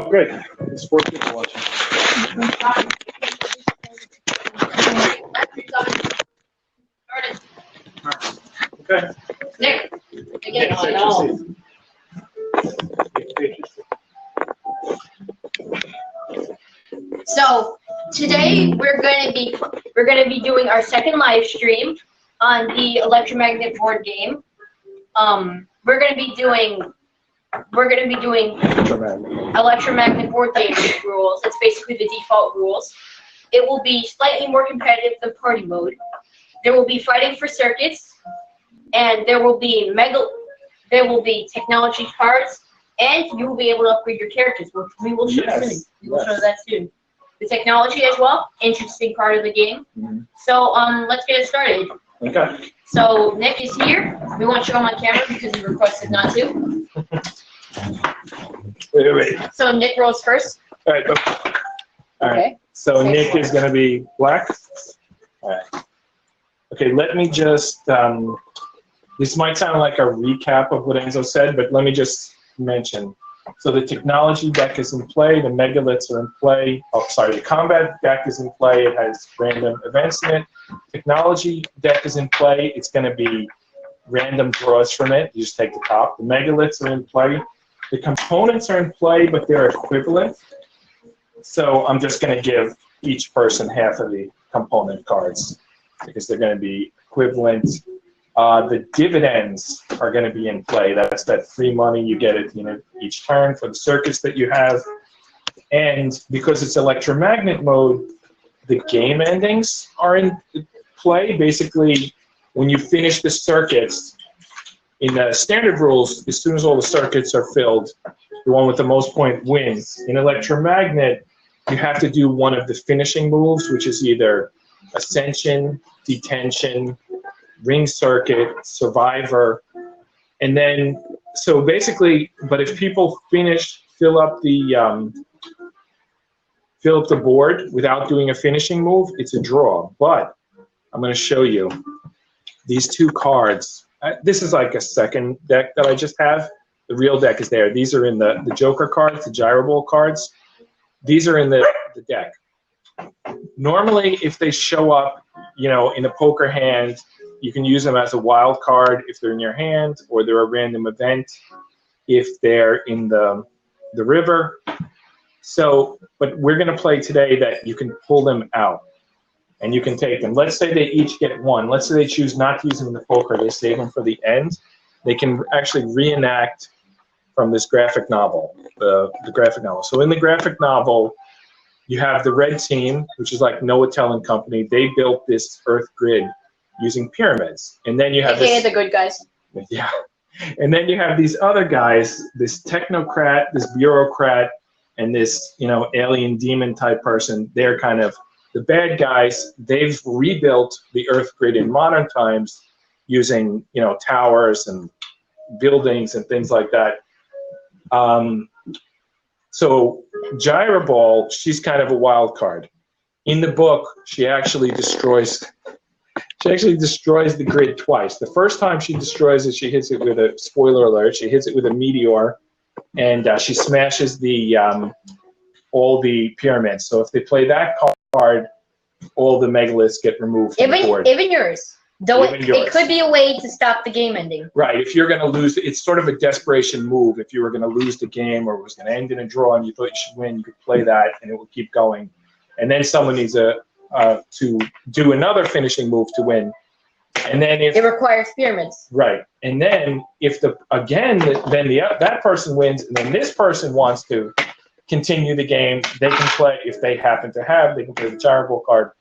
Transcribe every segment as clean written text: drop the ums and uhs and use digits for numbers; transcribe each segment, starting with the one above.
Great. There's 4 people watching. Okay. Nick, Take a seat. So today we're going to be doing our second live stream on the Electromagnate board game. We're going to be doing Electromagnate board game rules. It's basically the default rules. It will be slightly more competitive than party mode. There will be fighting for circuits, and there will be technology cards, and you will be able to upgrade your characters, which we will show soon. We will show that soon. The technology as well, interesting part of the game. So let's get it started. Okay. So Nick is here. We won't show him on camera because he requested not to. Wait. So Nick rolls first. All right. All right. Okay. So Nick is going to be black. All right. Okay. Let me just. This might sound like a recap of what Enzo said, but let me just mention. So the technology deck is in play. The megaliths are in play. Oh, sorry. The combat deck is in play. It has random events in it. Technology deck is in play. It's going to be random draws from it. You just take the top. The megaliths are in play. The components are in play, but they're equivalent. So I'm just going to give each person half of the component cards because they're going to be equivalent. The dividends are going to be in play. That's that free money you get at each turn for the circuits that you have. And because it's electromagnet mode, the game endings are in play. Basically, when you finish the circuits, in the standard rules, as soon as all the circuits are filled, the one with the most point wins. In electromagnet, you have to do one of the finishing moves, which is either ascension, detention, ring circuit, survivor, and then so basically. But if people fill up the board without doing a finishing move, it's a draw. But I'm going to show you these 2 cards. This is like a second deck that I just have. The real deck is there. These are in the Joker cards, the gyro ball cards. These are in the deck. Normally, if they show up, in a poker hand, you can use them as a wild card if they're in your hand, or they're a random event if they're in the river. So, but we're going to play today that you can pull them out, and you can take them. Let's say they each get 1. Let's say they choose not to use them in the poker. They save them for the end. They can actually reenact from this graphic novel, the graphic novel. So in the graphic novel, you have the red team, which is like Noah Tell & Company. They built this Earth grid using pyramids. And then you have the good guys. Yeah. And then you have these other guys, this technocrat, this bureaucrat, and this, alien demon type person. They're kind of the bad guys. They've rebuilt the Earth grid in modern times using, towers and buildings and things like that. So Gyro Ball, she's kind of a wild card. In the book, she actually destroys the grid twice. The first time she destroys it, she hits it with a, spoiler alert, she hits it with a meteor, and she smashes all the pyramids. So if they play that card, all the megaliths get removed from the board. Even yours. Though it could be a way to stop the game ending. Right. If you're going to lose, it's sort of a desperation move. If you were going to lose the game or it was going to end in a draw and you thought you should win, you could play that and it will keep going. And then someone needs to do another finishing move to win. And then if it requires pyramids. Right. And then if that person wins and then this person wants to continue the game, they can play, if they happen to have, they can play the Gyro Ball card.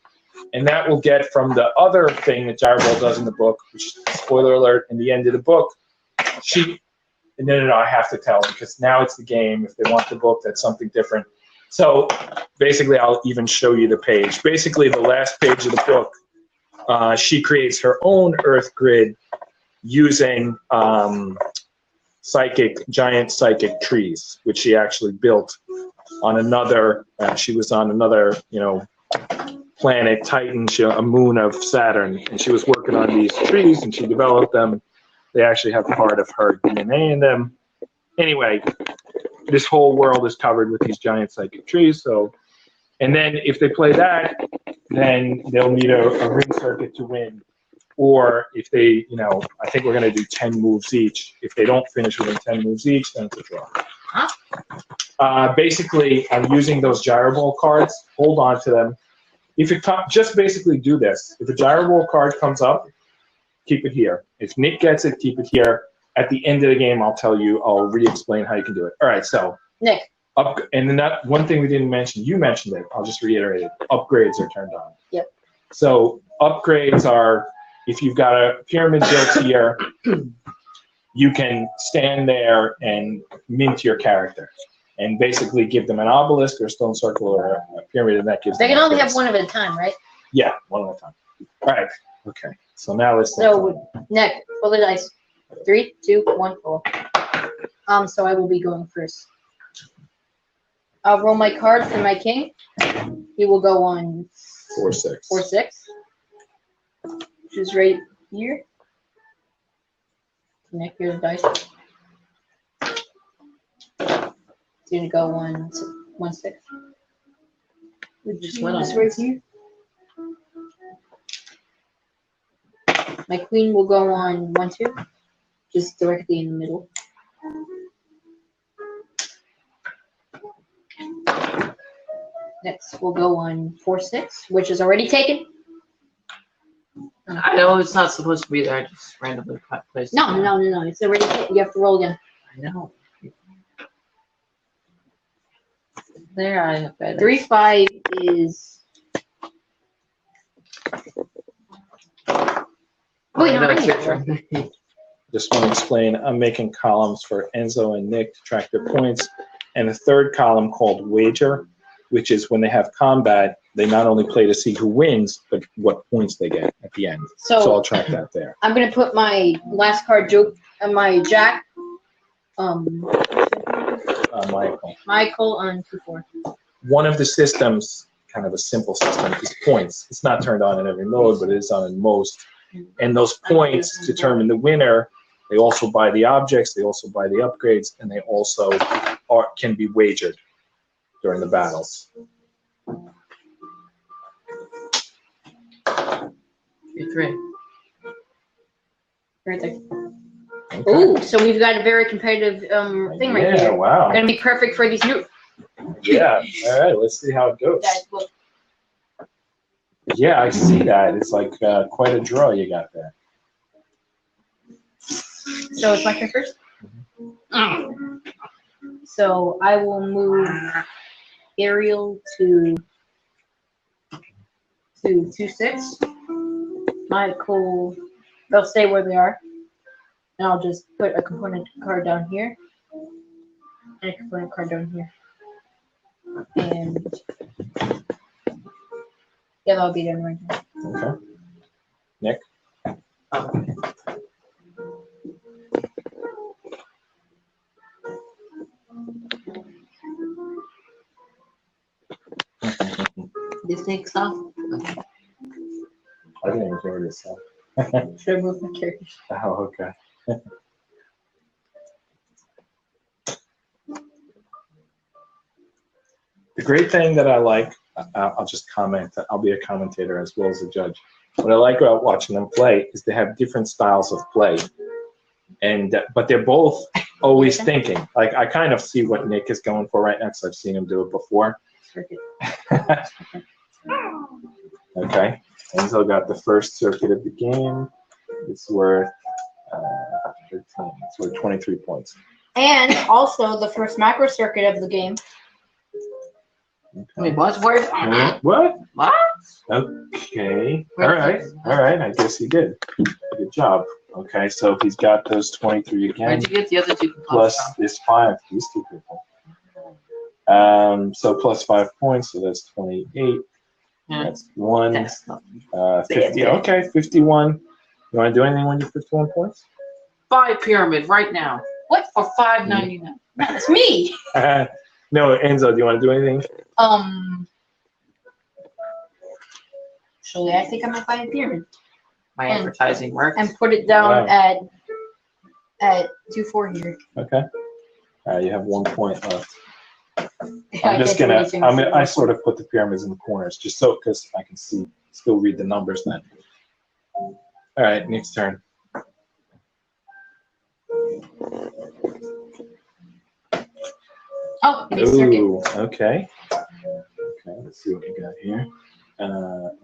And that will get from the other thing that Gyro Ball does in the book, which, spoiler alert, in the end of the book, no, I have to tell because now it's the game. If they want the book, that's something different. So basically, I'll even show you the page. Basically, the last page of the book, she creates her own Earth grid using giant psychic trees, which she actually built on another, she was on another, planet, Titan, a moon of Saturn, and she was working on these trees, and she developed them. They actually have part of her DNA in them. Anyway, this whole world is covered with these giant psychic trees. So, and then if they play that, then they'll need a ring circuit to win. Or if they, you know, I think we're going to do 10 moves each. If they don't finish within 10 moves each, then it's a draw. Basically, I'm using those gyro ball cards. Hold on to them. If it just basically do this. If a gyro ball card comes up, keep it here. If Nick gets it, keep it here. At the end of the game, I'll tell you. I'll re-explain how you can do it. All right, so Nick. And then that one thing we didn't mention. You mentioned it. I'll just reiterate it. Upgrades are turned on. Yep. So upgrades are, if you've got a pyramid built here, you can stand there and mint your character, and basically give them an obelisk or a stone circle or a pyramid, and that gives They them can only upgrades. have one at a time, right? Yeah, one at a time. All right. Okay. So now let's. So, Nick, roll the dice. 3, 2, 1, 4. So I will be going first. I'll roll my card for my king. He will go on 4-6. 4-6. Which is right here. Nick, here's the dice. It's gonna go on 1-6. Which is right here. My queen will go on 1-2, just directly in the middle. Next, we'll go on 4-6, which is already taken. I know it's not supposed to be there. I just randomly placed it. No, it's already taken. You have to roll again. I know. There, I have better. 3-5 is. Wait, no, I it's need your to roll. turn. Just want to explain. I'm making columns for Enzo and Nick to track their points, and a third column called wager, which is when they have combat, they not only play to see who wins, but what points they get at the end. So I'll So track that there. I'm gonna put my last card joke on my jack. Michael on 2-4. One of the systems, kind of a simple system, is points. It's not turned on in every mode, but it is on in most. And those points determine the winner. They also buy the objects, they also buy the upgrades, and they also can be wagered during the battles. You're 3. Right there. Okay. Ooh, so we've got a very competitive thing right Yeah, here. wow. Gonna be perfect for these new. Yeah, all right, let's see how it goes. Guys, look. Yeah, I see that. It's like quite a draw you got there. So it's my turn first. So I will move Ariel to 2-6. Michael, they'll stay where they are. And I'll just put a component card down here. And a component card down here. And yeah, that'll be done right now. Okay. Nick? This next stuff. I didn't even hear this stuff. Should I move my character? Oh, okay. The great thing that I like, I'll just comment, I'll be a commentator as well as a judge. What I like about watching them play is they have different styles of play. And but they're both always thinking. Like, I kind of see what Nick is going for right now because I've seen him do it before. Okay. Enzo got the first circuit of the game. It's worth 13. It's worth 23 points. And also the first macro circuit of the game. Okay. Wait, what's worth? What? What? Okay. All right. All right. I guess he did. Good job. Okay. So he's got those 23 again. Where'd you get the other 2 components Plus from? this 5. These 2 people. So plus 5 points. So that's 28. Yeah. That's 1. That's not 50. Okay. 51. You want to do anything when you're 51 points? Buy pyramid right now. What? For $5.99. That's me. No, Enzo, do you want to do anything? Actually, I think I might buy a pyramid My advertising works. and put it down Wow. at 2-4 here. Okay. You have 1 point left. I I'm just can't do gonna, anything I sort of put the pyramids in the corners just so, because I can still read the numbers then. All right, Nick's turn. Oh, it needs circuit. Ooh, okay. Okay, let's see what we got here.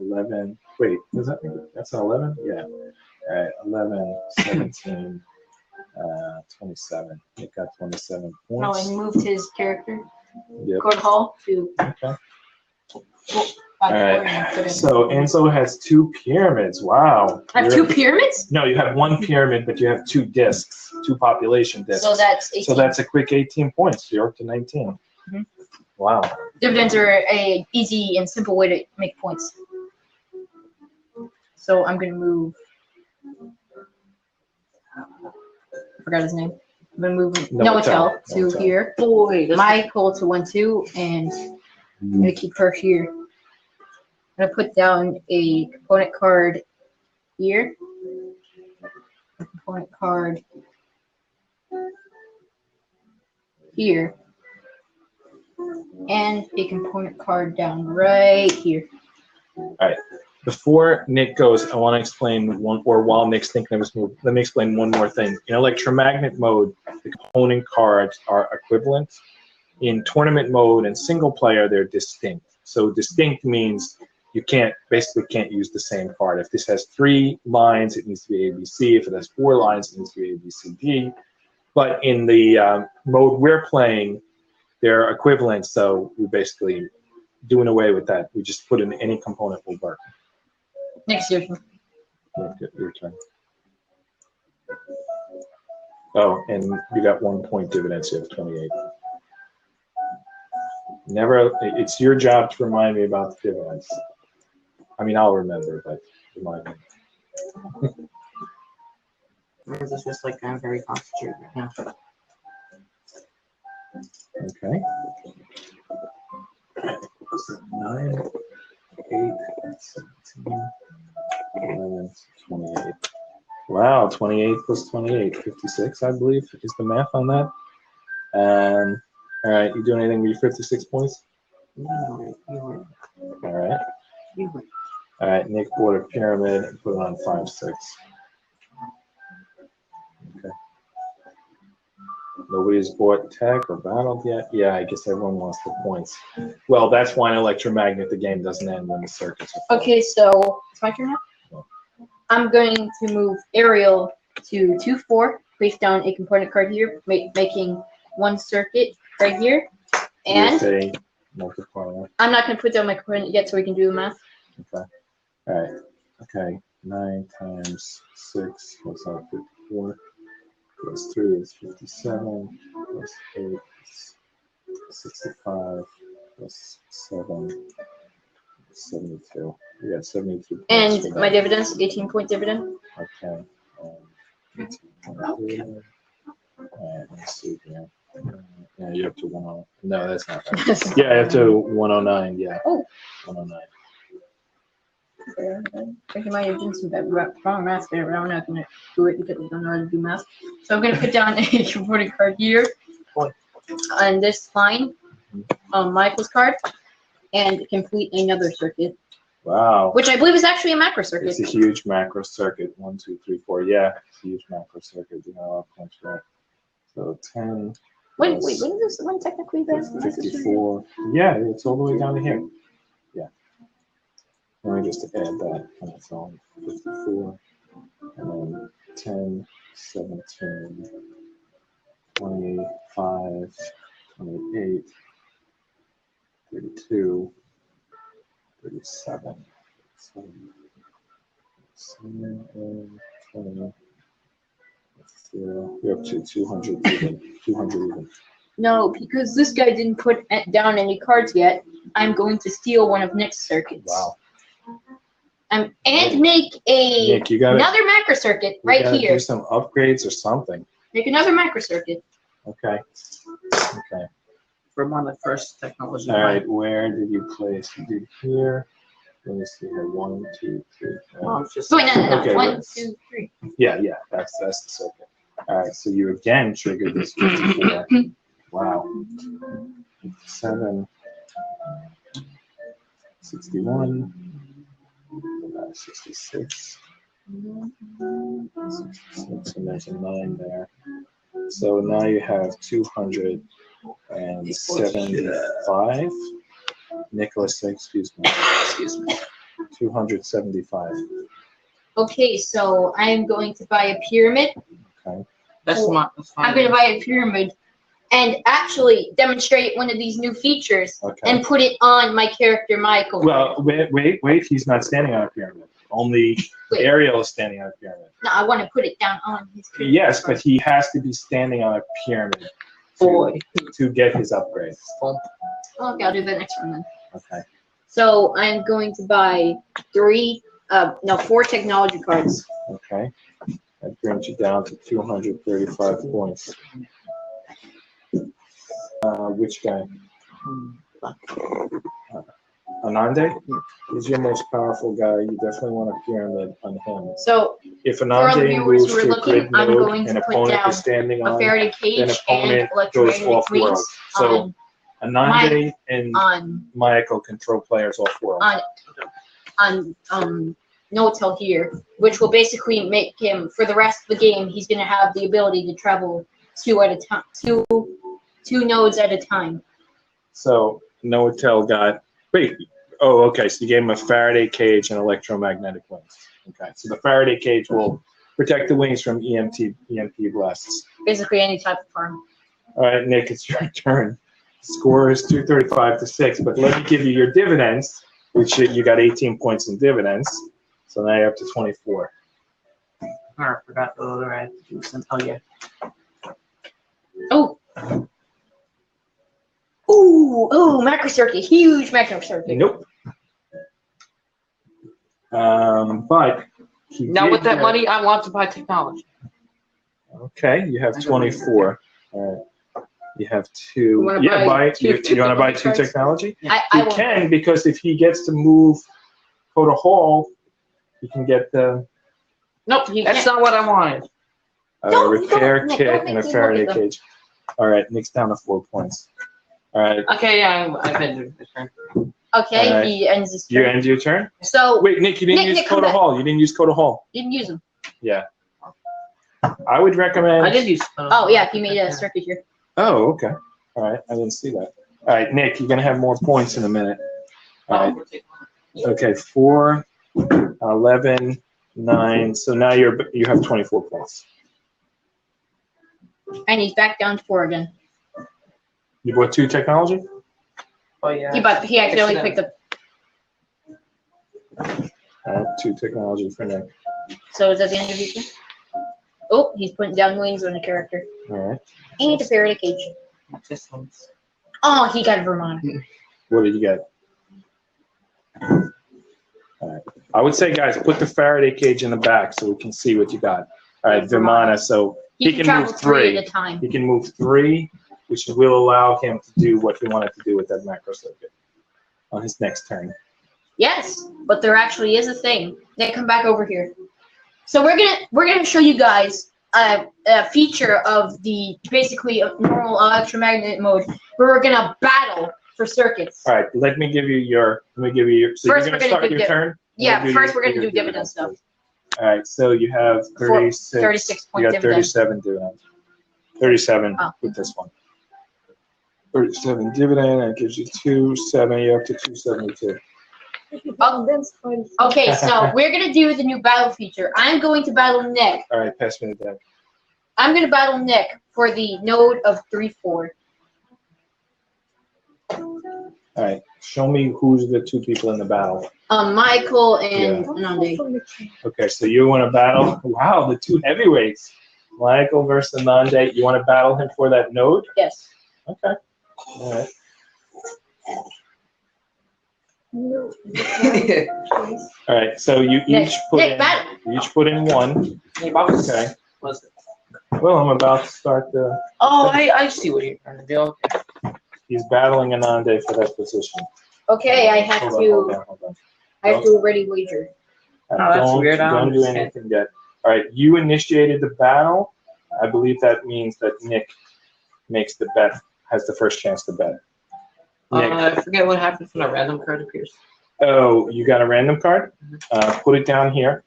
11, wait, is that, that's an 11? Yeah. All right, 11, 17, 27. Nick got 27 Oh, points. and moved his character, Yep. Gord Hall, to. Okay. All right. So Enzo has 2 pyramids. Wow. I have 2 pyramids? No, you have 1 pyramid, but you have 2 discs, 2 population discs. So that's 18. So that's a quick 18 points. You're up to 19. Mhm. Wow. Dividends are a easy and simple way to make points. So I'm gonna move. I forgot his name. I'm gonna move Noatel to Noatel. here. Boy, this Michael to 1, 2, and I'm gonna keep her here. I'm gonna put down a component card here. A component card here. And a component card down right here. All right. Before Nick goes, I want to explain while Nick's thinking of his move, let me explain one more thing. In electromagnet mode, the component cards are equivalent. In tournament mode and single player, they're distinct. So distinct means you basically can't use the same card. If this has 3 lines, it needs to be ABC. If it has 4 lines, it needs to be ABCD. But in the mode we're playing, they're equivalent, so we're basically doing away with that. We just put in any component will work. Next year. Your turn. Oh, and you got 1 point dividends, you have 28. It's your job to remind me about the dividends. I mean, I'll remember, but remind me. is just like I'm very concentrated right now. Okay. 9, 8, 17, 11, 28. Wow, 28 plus 28, 56, I believe, is the math on that. All right, you doing anything with your 56 points? No, All right. you win. All right, Nick bought a pyramid and put it on 5, 6. Okay. Nobody's bought tech or battled yet. Yeah, I guess everyone wants the points. Well, that's why in Electromagnet the game doesn't end when the circuits are full. Okay, so it's my turn now. I'm going to move Ariel to 2, 4. Place down a component card here, making 1 circuit right here. And With a multiplier. I'm not going to put down my component yet, so we can do the math. Okay. All right. Okay. 9 times 6 was 54. Plus 3 is 57. Plus 8 is 65. Plus 7 is 72. We got 72 points. And my dividends, 18-point dividend. Okay. 18.2. Let's see here. Yeah, you're up to 109. No, that's not right. Yeah, you're up to 109. Yeah. Oh. 109. I think I might have done some wrong math there, but I'm not going to do it because I don't know how to do math. So I'm going to put down a component card here on this line on Michael's card and complete another circuit. Wow. Which I believe is actually a macro circuit. It's a huge macro circuit. 1, 2, 3, 4. Yeah, it's a huge macro circuit. You know, points for it. So 10. Wait, when is this one technically the 54. Yeah, it's all the way down to here. Yeah. Let me just add that. And it's on 54. And then 10, 17, 25, 28, 32, 37. 20. You're up to 200 even. 200 even. No, because this guy didn't put down any cards yet. I'm going to steal one of Nick's circuits. Wow. And make Nick, another macro circuit right here. Do some upgrades or something. Make another macro circuit. Okay. Okay. From one of the first technology. All right. Where did you place? You did here. Let me see here. 1, 2, 3. Just Wait, no. Okay, 1, 2, 3. Yeah. That's the circuit. All right. So you again triggered this 54. Wow. 7, 61, 66, 66, and there's a 9 there. So now you have 275. Nicholas, excuse me. 275. Okay, so I'm going to buy a pyramid. Okay. That's So, fine. I'm going to buy a pyramid and actually demonstrate one of these new features Okay. and put it on my character, Michael. Well, wait. He's not standing on a pyramid. Only Wait. Ariel is standing on a pyramid. No, I want to put it down on his character. Yes, but he has to be standing on a pyramid Boy. to get his upgrade. Okay, I'll do the next one then. Okay. So I'm going to buy 4 technology cards. Okay. That brings you down to 235 points. Which guy? Anande? He's your most powerful guy. You definitely want a pyramid on him. So If for all the Anande viewers moves who are to a looking, grid I'm node, going an to put opponent down is standing a on, Faraday then cage and opponent goes electromagnetic off-world. waves So Anande and on Michael control players off-world. Notel here, which will basically make him, for the rest of the game, he's going to have the ability to travel two nodes at a time. So Noetel got, okay, so you gave him a Faraday cage and electromagnetic wings. Okay, so the Faraday cage will protect the wings from EMP blasts. Basically any type of farm. All right, Nick, it's your turn. Score is 235 to 6, but let me give you your dividends, which you got 18 points in dividends. So now you're up to 24. I forgot the other I had to do some. Oh, yeah. Oh. Ooh, macro circuit. Huge macro circuit. Nope. But he Now, did with that get- money, I want to buy technology. Okay, you have 24. All right. You have 2. You wanna Yeah, buy you want to buy technology 2 cards? technology? I He won't. can, because if he gets to move Coda Hall, he can get the Nope, You that's can't- not what I wanted. repair Nick, kit don't and make a me look Faraday at them. cage. All right, Nick's down to 4 points. All right, Okay, yeah, I've been doing this turn. Okay, Alright. he ends his you turn. end your turn? So, Wait, Nick, you didn't use Nick, come Coda back. Hall. You didn't use Coda Hall. didn't use them. Yeah. I would recommend. I did use. Oh, yeah, he made a circuit here. Oh, okay. All right, I didn't see that. All right, Nick, you're gonna have more points in a minute. All right. Okay, 4, 11, 9. So now you have 24 points. And he's back down to 4 again. You bought 2 technology? Oh, yeah. He accidentally picked up. All right, 2 technology for Nick. So is that the end of your turn? Oh, he's putting down wings on the character. All right. And a Faraday cage. This one's. Oh, he got a Vermont. What did you get? All right. I would say, guys, put the Faraday cage in the back so we can see what you got. All right, Vimana. So He he can can travel move 3 3. at a time. He can move 3, which will allow him to do what he wanted to do with that macro circuit on his next turn. Yes, but there actually is a thing. They come back over here. So we're gonna show you guys a feature of the basically a normal electromagnetic mode where we're gonna battle for circuits. All right, let me give you your. So First, you're we're gonna gonna start do your turn. Yeah, We'll first we're gonna your do dividend stuff. All right, so you have 36. 36 point You got dividend. 37 dividends. 37 Oh. with this one. 37 dividend, that gives you 7, you're up to 272. Okay, so we're gonna do the new battle feature. I'm going to battle Nick. All right, pass me the deck. I'm gonna battle Nick for the node of 3-4. All right, show me who's the 2 people in the battle. Michael and Nande. Okay, so you want to battle? Wow, the 2 heavyweights. Michael versus Nande. You want to battle him for that node? Yes. Okay. All right. All right, so you Nick, each put Nick, in. battle. You each put in 1. Okay. Was it? Well, I'm about to start the. Oh, I see what you're trying to do. He's battling Anande for that position. Okay, I have Hold to. on. I have to already wager. Oh, that's Don't, weird. I don't don't do understand. anything yet. All right, you initiated the battle. I believe that means that Nick makes the bet has the first chance to bet. Nick. I forget what happens when a random card appears. Oh, you got a random card? Put it down here,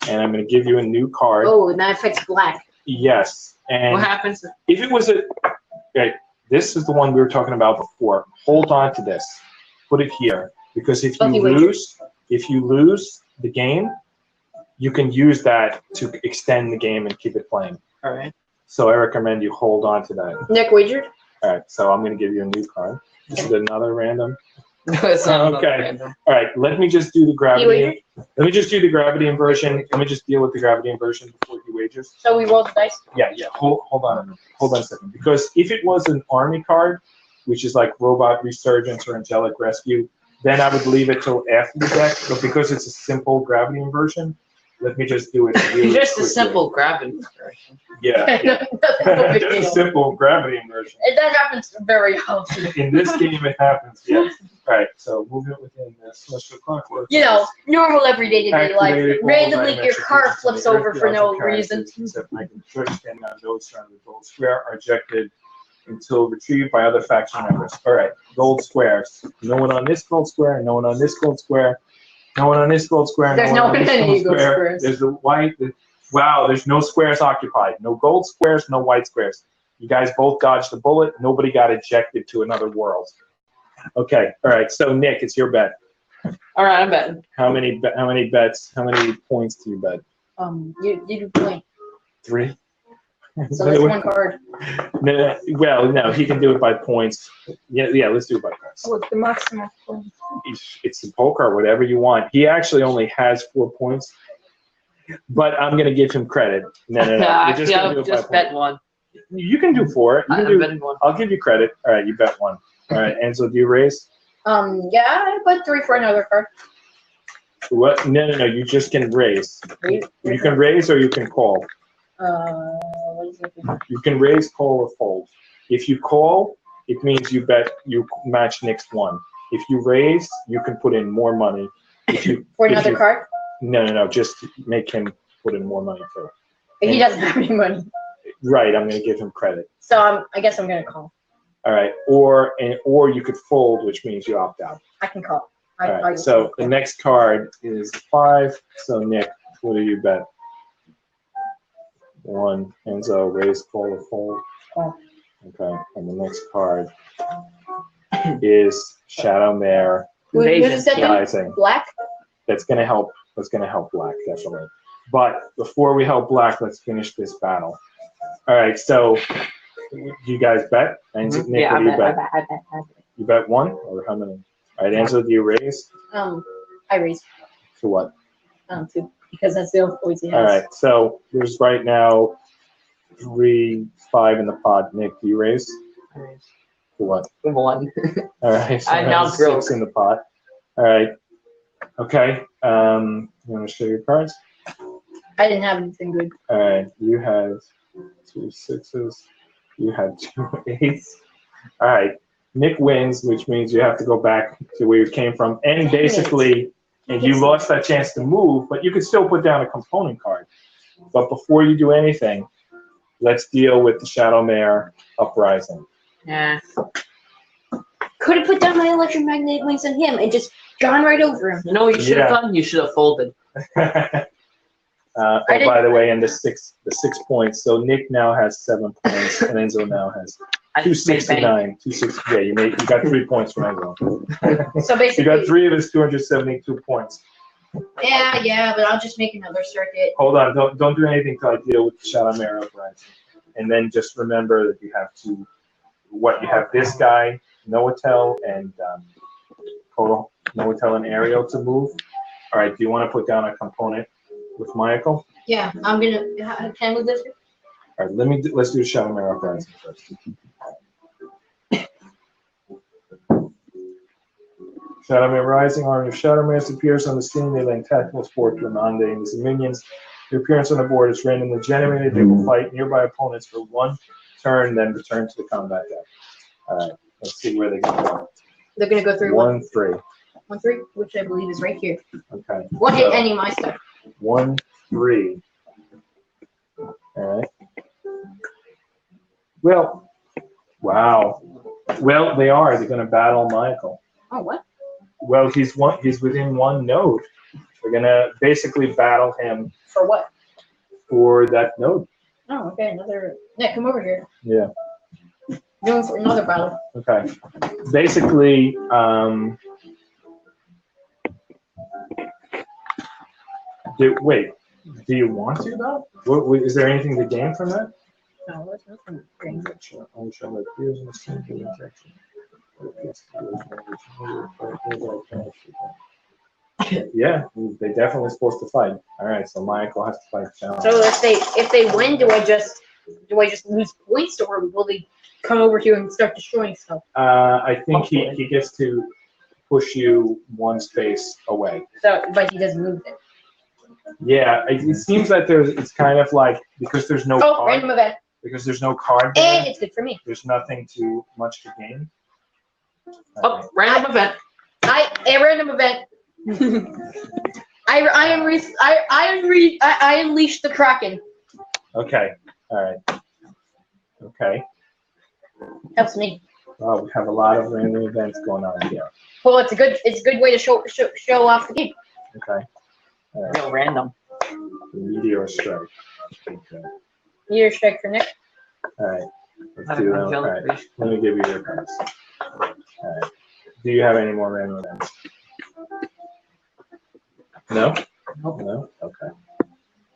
and I'm going to give you a new card. Oh, and that affects black. Yes, and What happens? if it was okay, this is the one we were talking about before. Hold on to this. Put it here, because if you lose the game, you can use that to extend the game and keep it playing. All right. So I recommend you hold on to that. Nick wagered? All right, so I'm going to give you a new card. This is another random. No, it's not Okay. random. All right, let me just do the He gravity. wagered? Let me just do the gravity inversion. Let me just deal with the gravity inversion before he wagers. So we rolled the dice? Yeah. Hold on a second. Because if it was an army card, which is like Robot Resurgence or Angelic Rescue, then I would leave it till after the deck. But because it's a simple gravity inversion, let me just do it really Just quickly. a simple gravity inversion. Yeah. No big Just a deal. simple gravity inversion. That happens very often. In this game, it happens, yes. All right, so movement within the celestial clockwork. You know, normal everyday life. Activated all Randomly, your dimension car pieces flips of the over earth, for no the characters, reason. Except making choice standing on those surrounding the gold square are ejected until retrieved by other faction members. All right, gold squares. No one on this gold square, no one on this gold square, no one on this gold square, There's no no one on this any gold gold square. squares. There's the white. Wow, there's no squares occupied. No gold squares, no white squares. You guys both dodged the bullet. Nobody got ejected to another world. Okay, all right. So Nick, it's your bet. All right, I'm betting. How many bets? How many points do you bet? You do point. 3. So that's one card. No, he can do it by points. Yeah, let's do it by points. Oh, it's the maximum point. It's the poker, whatever you want. He actually only has 4 points, but I'm going to give him credit. No. We're Actually, gonna I'll do it by just bet one. You can do 4. I'm betting one. I'll give you credit. All right, you bet 1. All right, Enzo, do you raise? Yeah, I put 3 for another card. What? No. You just can raise. You can raise or you can call. What is it? You can raise, call, or fold. If you call, it means you match next one. If you raise, you can put in more money. For another card? No. Just make him put in more money too. But he doesn't have any money. Right, I'm going to give him credit. So I guess I'm going to call. All right, or you could fold, which means you opt out. I can call. All right, so the next card is 5. So Nick, what do you bet? 1. Enzo, raise, call, or fold. Call. Okay, and the next card is Shadow Mare Who does that do? Rising. Black? That's going to help. That's going to help Black, definitely. But before we help Black, let's finish this battle. All right, so you guys bet? And Nick, Yeah, what do you bet? I bet. You bet 1 or how many? All right, Enzo, do you raise? I raise. To what? 2, because that's the only points he has. All right, so there's right now 3, 5 in the pot. Nick, do you raise? I raise. To what? 1. All right, so I'm now that's broke. 6 in the pot. All right. Okay. You want to show your cards? I didn't have anything good. All right. You had 2 6s. You had 2 8s. All right. Nick wins, which means you have to go back to where you came from. And basically, and you lost that chance to move, but you could still put down a component card. But before you do anything, let's deal with the Shadow Mare Uprising. Yeah. Could have put down my electromagnetic wings on him and just gone right over him. You know what you should have done? You should have folded. By the way, and the 6 points. So Nick now has 7 points, and Enzo now has 269. 260. Yeah, you got 3 points from Enzo. So basically, You got 3 of his 272 points. Yeah, but I'll just make another circuit. Hold on, don't do anything till I deal with the Shadow Mare Uprising. And then just remember that you have this guy, Noatel, and Noatel and Ariel to move. All right, do you want to put down a component with Michael? Yeah, I'm gonna. Can I move this? All right, let's do Shadow Mare Uprising first. Shadow Mare Rising, army of Shadow Mares appears on the scene. They lend tactical support to Anande and his minions. Their appearance on the board is randomly generated. They will fight nearby opponents for 1 turn, then return to the combat deck. All right, let's see where they go. They're gonna go through 1 3. 1 3, which I believe is right here. Okay. Won't hit any of my stuff. 1 3. All right. Well, Wow. Well, they are. They're going to battle Michael. Oh, what? Well, he's within one node. They're going to basically battle him For what? for that node. Oh, okay, another. Nick, come over here. Yeah. Going for another battle. Okay. Basically, wait. Do you want to though? Is there anything to gain from that? No, there's nothing. Green. Yeah, they're definitely supposed to fight. All right, so Michael has to fight John. So if they win, do I just lose points, or will they come over here and start destroying stuff? I think he gets to push you one space away. So, but he doesn't move it. Yeah, it seems that it's kind of like because there's no card. Random event. Because there's no card there, And it's good for me. there's nothing too much to gain. Oh, random event. A random event. I unleashed the Kraken. Okay, all right. Okay. Helps me. Well, we have a lot of random events going on here. Well, it's a good way to show off the game. Okay. All right. Real random. Meteor strike. Okay. Meteor strike for Nick. All right. Let's Have do a that. All jellyfish. right. Let me give you your cards. All right. Do you have any more random events? No? Nope. No? Okay.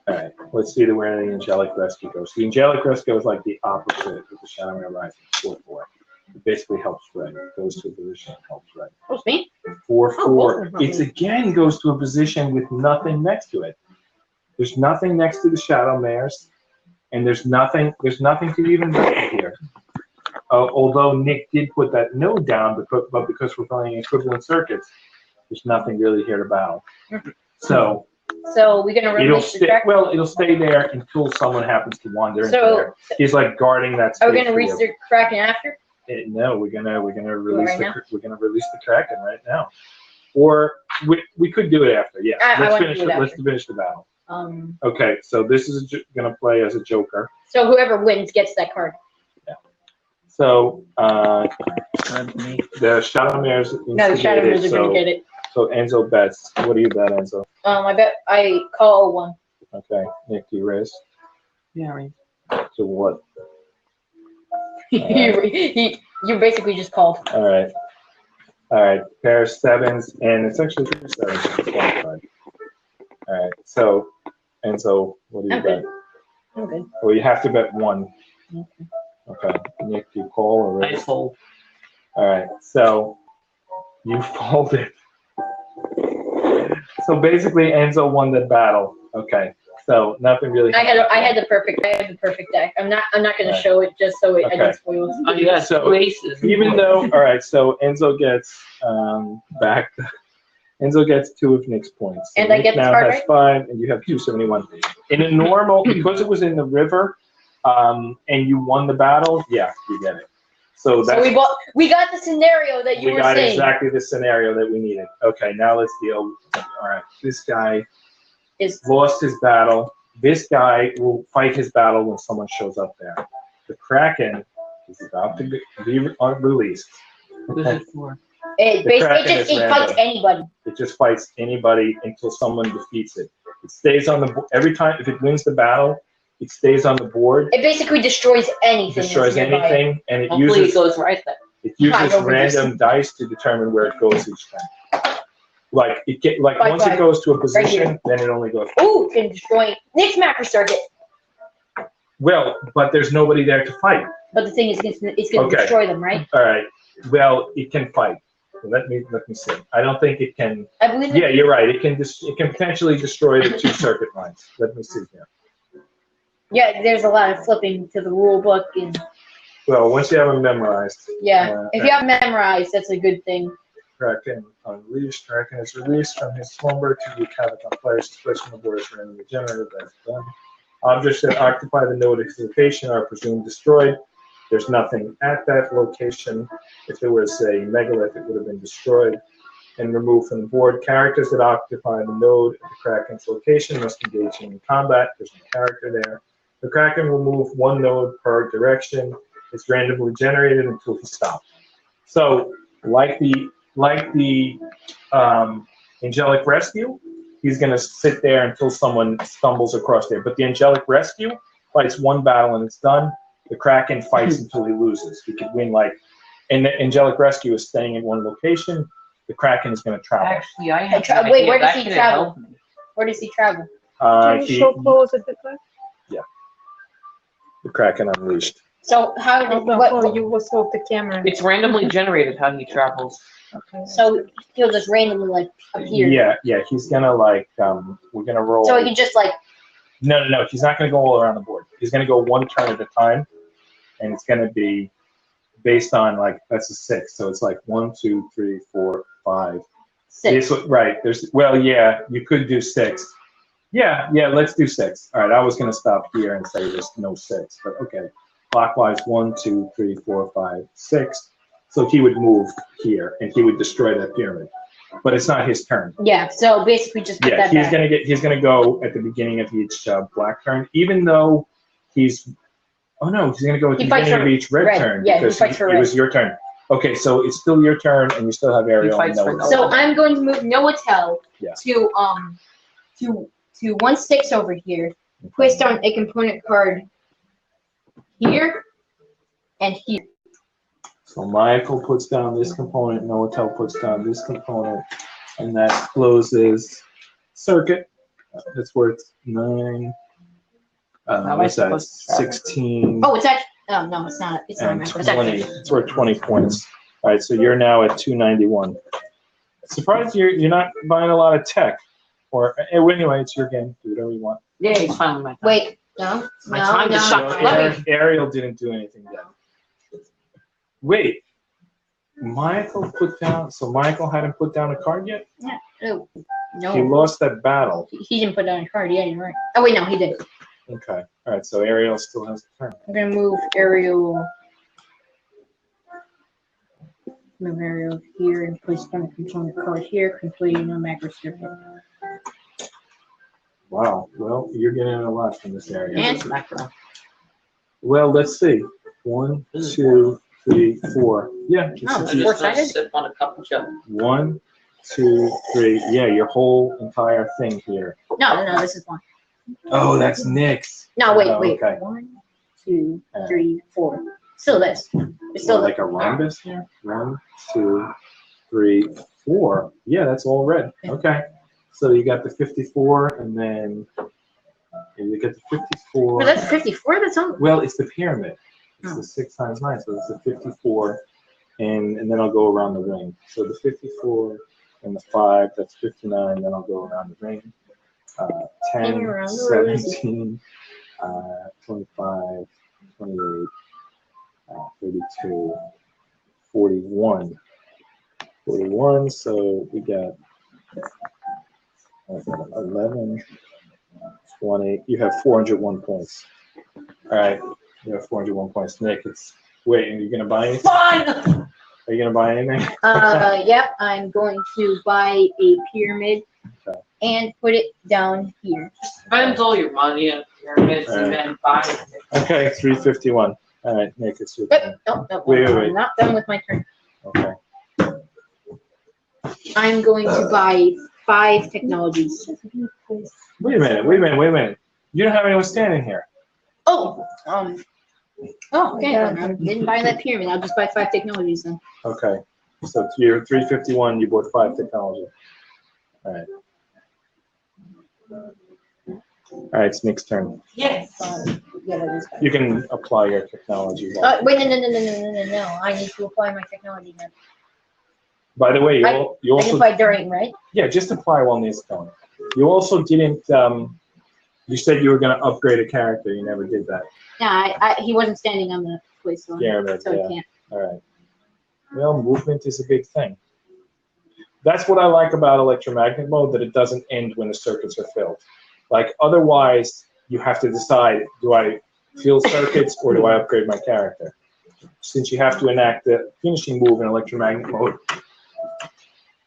All right. Let's see where the Angelic Rescue goes. The Angelic Rescue is like the opposite of the Shadowmere Rising 4/4. It basically helps red. It goes to a position and helps red. What's me? 4/4. It's again goes to a position with nothing next to it. There's nothing next to the Shadowmares, and there's nothing to even do here. Although Nick did put that node down, but because we're playing equivalent circuits, there's nothing really here to battle. So we're gonna release the Kraken. well, it'll stay there until someone happens to wander into So- there. He's like guarding that space. Are we gonna for release you. the Kraken after? No, we're gonna release right now? we're gonna release the Kraken right now, or we could do it after. Yeah, I let's wanna finish do it let's after. finish the battle. Um. Okay, so this is gonna play as a Joker. So whoever wins gets that card. So Me. the Shadowmares No, the Shadowmares are gonna get it. So Enzo bets. What do you bet, Enzo? I bet I call one. Okay, Nick, do you raise? Yeah, right. So what? You basically just called. All right. Pair of sevens, and it's actually 3 sevens. It's one card. All right. So Enzo, what do you I'm bet? good. I'm good. Well, you have to bet one. Okay. Okay. Nick, do you call or I raise? fold. All right. So you folded. So basically, Enzo won the battle. Okay. So nothing really. I had the perfect deck. I'm not gonna Right. show it just so I Okay. don't spoil it. Oh, you got So, two aces. Even though, all right. So Enzo gets back. Enzo gets 2 of Nick's points. So And I Nick get this now card, has right? 5, and you have 271. In a normal, because it was in the river, and you won the battle, yeah, you get it. So So that's we got the scenario that you we were got saying. exactly the scenario that we needed. Okay, now let's deal. All right, this guy Is lost his battle. This guy will fight his battle when someone shows up there. The Kraken is about to be released. Who's it for? it The Kraken basically is it fights random. anybody. It just fights anybody until someone defeats it. It stays on the every time if it wins the battle, it stays on the board. It basically destroys anything. Destroys that's nearby. anything, and it Hopefully uses it goes right then. I don't random dice to determine where it goes each time. Like Bye, once bye. it goes to a position, here. then it only goes. Ooh, it can destroy Nick's macro circuit. Well, but there's nobody there to fight. But the thing is, it's gonna Okay. destroy them, right? All right. Well, it can fight. Let me see. I don't think it can. I believe. Yeah, you're right. It can potentially destroy the 2 circuit lines. Let me see here. Yeah, there's a lot of flipping to the rule book, and Well, once you have them memorized, yeah, if you have memorized, that's a good thing. Kraken unleashed. Kraken is released from his slumber to wreak havoc on players. Displaced from the board is randomly generated. That's done. Objects that occupy the node of his location are presumed destroyed. There's nothing at that location. If there was a megalith, it would have been destroyed and removed from the board. Characters that occupy the node at the Kraken's location must engage in combat. There's no character there. The Kraken will move 1 node per direction. It's randomly generated until he stops. So, like the angelic rescue, he's going to sit there until someone stumbles across there. But the angelic rescue fights one battle and it's done. The Kraken fights until he loses. He could win and the angelic rescue is staying in one location. The Kraken is going to travel. Actually, I have Wait, where does he travel? Where does he travel? Can you show close at the back? Yeah. The Kraken unleashed. So how did what? You will swap the camera. It's randomly generated how he travels. Okay. So he'll just randomly appear. Yeah. He's gonna we're gonna roll. So he can just No. He's not gonna go all around the board. He's gonna go one turn at a time, and it's gonna be based on that's a 6. So it's 1, 2, 3, 4, 5. 6. Right. You could do 6. Yeah. Let's do 6. All right. I was gonna stop here and say there's no 6, but okay. Clockwise 1, 2, 3, 4, 5, 6. So he would move here and he would destroy that pyramid. But it's not his turn. Yeah, so basically just put that he's back. he's gonna go at the beginning of each black turn, even though he's gonna go at the beginning of each red turn because it was your turn. Okay, so it's still your turn and you still have Ariel and Noah. So I'm going to move Noatel to 1/6 over here. Place down a component card here and here. So Michael puts down this component, Noatel puts down this component, and that closes circuit. That's worth 9. What's that? 16. Oh, it's actually. Oh no, it's not. It's not. And It's 20. It's worth 20 points. All right, so you're now at 291. Surprised you're not buying a lot of tech. Or anyway, it's your game. Do whatever you want. Yeah, it's fine with my time. Wait, no, My time to shut. Let me. Ariel didn't do anything yet. Wait, Michael put down. So Michael hadn't put down a card yet. No, He lost that battle. he didn't put down a card yet, right? Oh wait, no, he did. Okay. All right. So Ariel still has the turn. I'm gonna move Ariel. Move Ariel here and place one component card here, completing a macro circuit. Wow. Well, you're getting a lot from this area. And Macro. Well, let's see. 1, 2, 3, 4. Yeah. Oh, It's I four just sided? sip on a cup of Joe. 1, 2, 3. Yeah, your whole entire thing here. no, this is one. Oh, that's Nick's. No, wait. Okay. 1, 2, 3, 4. Still this. It's still Like a rhombus here. 1, 2, 3, 4. Yeah, that's all red. Okay. So you got the 54, and then you get the 54. But that's 54. That's on. Well, it's the pyramid. It's the 6 times 9, so it's the 54, and then I'll go around the ring. So the 54 and the 5, that's 59. Then I'll go around the ring. 10, 17, 25, 28, 32, 41. 41. So we got 11, 20. You have 401 points. All right. You have 401 points. Nick, wait, are you going to buy anything? Fine! Are you going to buy anything? Yep. I'm going to buy a pyramid and put it down here. Spend all your money on pyramids and then buy it. Okay, 351. All right, Nick, it's your Wait, turn. no, Wait. I'm not done with my turn. Okay. I'm going to buy 5 technologies. Wait a minute. You don't have anyone standing here. Oh, okay. I didn't buy that pyramid. I'll just buy 5 technologies then. Okay. So you're 351, you bought 5 technology. All right. All right, it's Nick's turn. Yes. Yeah, that is fine. You can apply your technology. Wait, no. I need to apply my technology then. By the way, you I can also apply during, right? yeah, just apply while Nick's going. You also didn't. You said you were going to upgrade a character. You never did that. Yeah, he wasn't standing on the place, so Pyramid, so yeah. he can't. All right. Well, movement is a big thing. That's what I like about electromagnet mode, that it doesn't end when the circuits are filled. Like, otherwise, you have to decide, do I fill circuits or do I upgrade my character? Since you have to enact the finishing move in electromagnet mode,